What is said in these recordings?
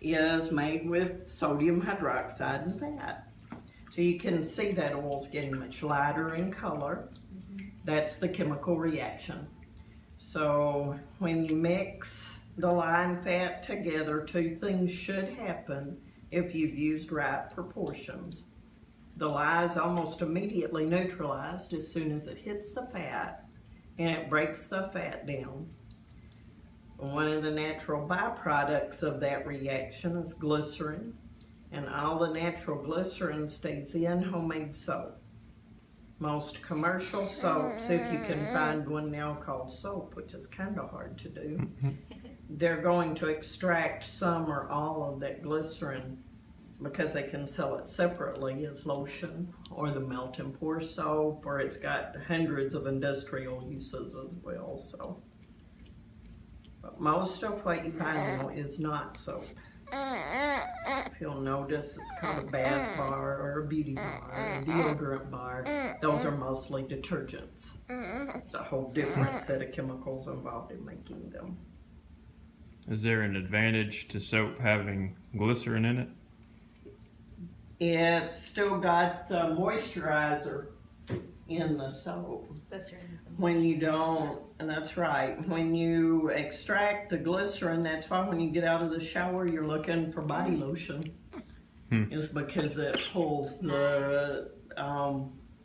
is made with sodium hydroxide and fat. So you can see that oil's getting much lighter in color. That's the chemical reaction. So when you mix the lye and fat together, two things should happen if you've used right proportions. The lye is almost immediately neutralized as soon as it hits the fat, and it breaks the fat down. One of the natural byproducts of that reaction is glycerin, and all the natural glycerin stays in homemade soap. Most commercial soaps, if you can find one now called soap, which is kind of hard to do, they're going to extract some or all of that glycerin because they can sell it separately as lotion, or the melt and pour soap, or it's got hundreds of industrial uses as well. So, but most of what you find now is not soap. If you'll notice, it's called a bath bar or a beauty bar, a deodorant bar. Those are mostly detergents. It's a whole different set of chemicals involved in making them. Is there an advantage to soap having glycerin in it? It's still got the moisturizer in the soap. When you don't, and that's right, when you extract the glycerin, that's why when you get out of the shower you're looking for body lotion. It's because it pulls the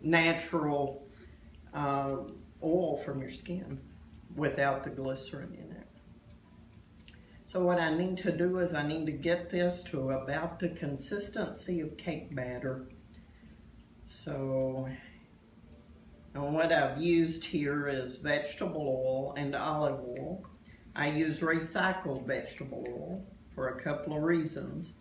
natural oil from your skin without the glycerin in it. So what I need to do is I need to get this to about the consistency of cake batter. So, and what I've used here is vegetable oil and olive oil. I use recycled vegetable oil for a couple of reasons.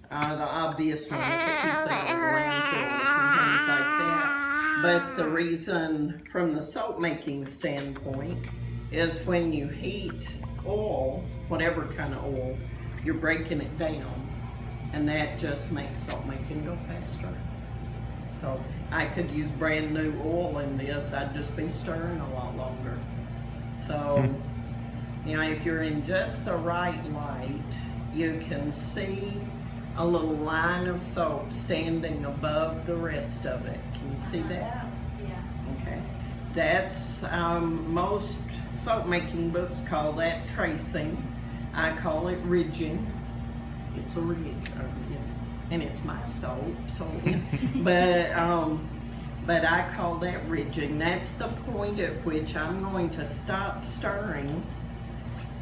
The obvious one is it keeps out of landfills and things like that. But the reason from the soap making standpoint is when you heat oil, whatever kind of oil, you're breaking it down, and that just makes soap making go faster. So I could use brand new oil in this, I'd just be stirring a lot longer. So, you know, if you're in just the right light, you can see a little line of soap standing above the rest of it. Can you see that? Yeah. Okay. That's, most soap making books call that tracing. I call it ridging. It's a ridge, and it's my soap, so but I call that ridging. That's the point at which I'm going to stop stirring,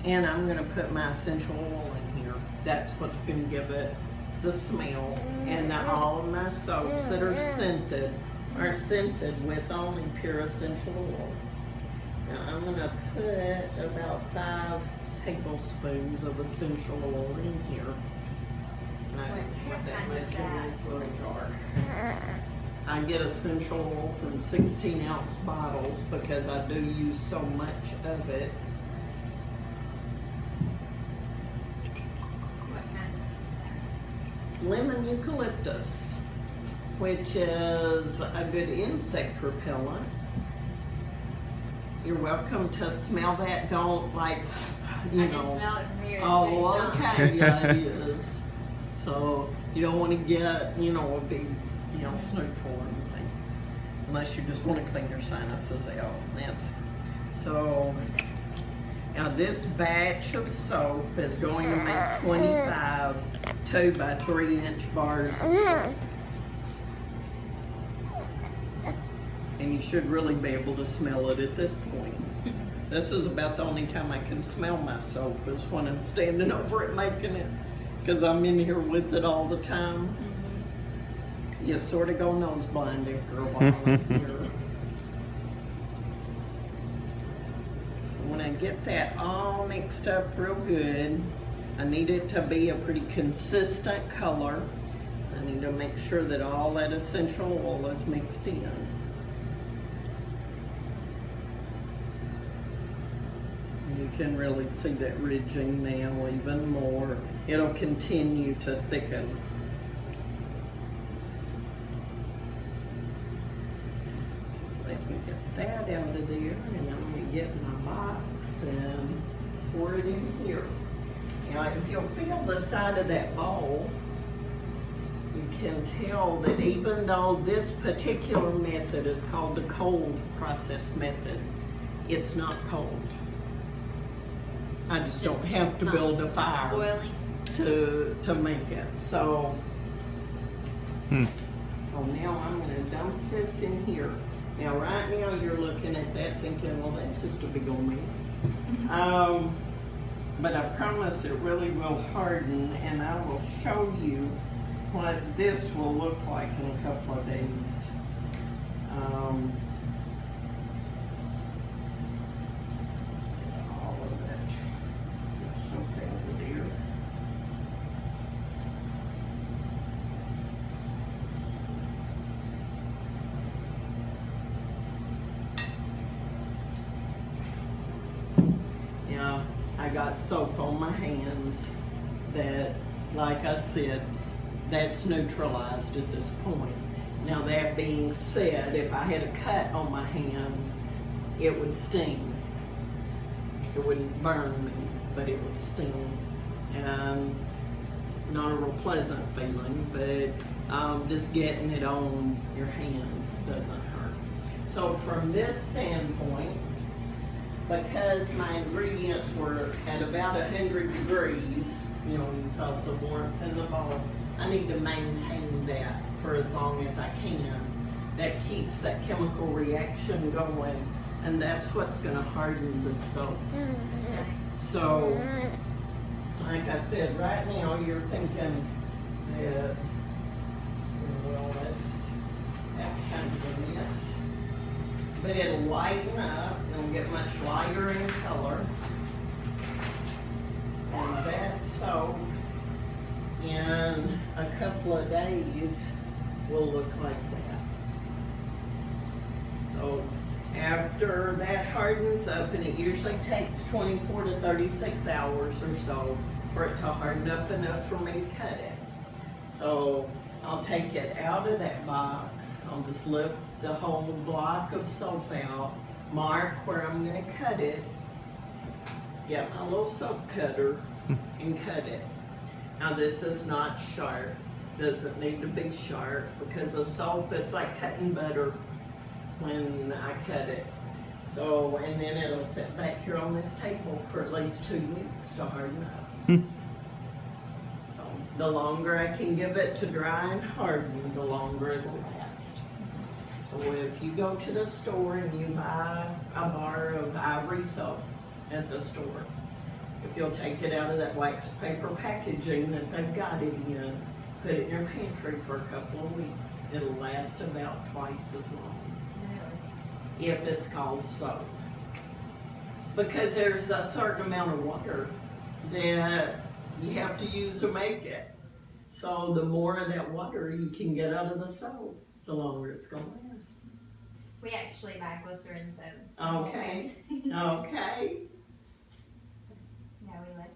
and I'm going to put my essential oil in here. That's what's going to give it the smell. And all of my soaps that are scented with only pure essential oils. Now I'm going to put about 5 tablespoons of essential oil in here. I don't have that much in this little jar. I get essential oils in 16-ounce bottles because I do use so much of it. What kind of? It's lemon eucalyptus, which is a good insect repellent. You're welcome to smell that. Don't like, you know. I can smell it from here. It's Oh, pretty okay, yeah, it is. So you don't want to get, you know, a big, you know, snootful or anything, unless you just want to clean your sinuses out. So now this batch of soap is going to make 25 2 by 3 inch bars of soap. And you should really be able to smell it at this point. This is about the only time I can smell my soap is when I'm standing over it making it, because I'm in here with it all the time. You sort of go nose blind after a while in here. So when I get that all mixed up real good, I need it to be a pretty consistent color. I need to make sure that all that essential oil is mixed in. You can really see that ridging now even more. It'll continue to thicken. So let me get that out of there, and I'm going to get my box and pour it in here. Now, if you'll feel the side of that bowl, you can tell that even though this particular method is called the cold process method, it's not cold. I just don't have to build a fire Boiling. to make it. So, well, now I'm gonna dump this in here. Now, right now you're looking at that thinking, well, that's just a big old mess. But I promise it really will harden, and I will show you what this will look like in a couple of days. All of that. It's so bad here. Now, I got soap on my hands that, like I said, that's neutralized at this point. Now, that being said, if I had a cut on my hand, it would sting. It wouldn't burn me, but it would sting. And not a real pleasant feeling, but just getting it on your hands doesn't hurt. So from this standpoint, because my ingredients were at about 100 degrees, you know, you felt the warmth in the bowl, I need to maintain that for as long as I can. That keeps that chemical reaction going, and that's what's going to harden the soap. So, like I said, right now you're thinking that, well, that's kind of a mess. But it'll lighten up, it'll get much lighter in color. And that soap in a couple of days will look like that. So after that hardens up, and it usually takes 24 to 36 hours or so for it to harden up enough for me to cut it. So I'll take it out of that box. I'll just lift the whole block of soap out, mark where I'm going to cut it, get my little soap cutter, and cut it. Now this is not sharp, doesn't need to be sharp, because the soap, it's like cutting butter when I cut it. So, and then it'll sit back here on this table for at least 2 weeks to harden up. So the longer I can give it to dry and harden, the longer it'll last. So if you go to the store and you buy a bar of ivory soap at the store, if you'll take it out of that wax paper packaging that they've got it in, put it in your pantry for a couple of weeks, it'll last about twice as long. Really? If it's called soap. Because there's a certain amount of water that you have to use to make it. So the more of that water you can get out of the soap, the longer it's going to last. We actually buy glycerin soap. Okay. Okay. Yeah, we like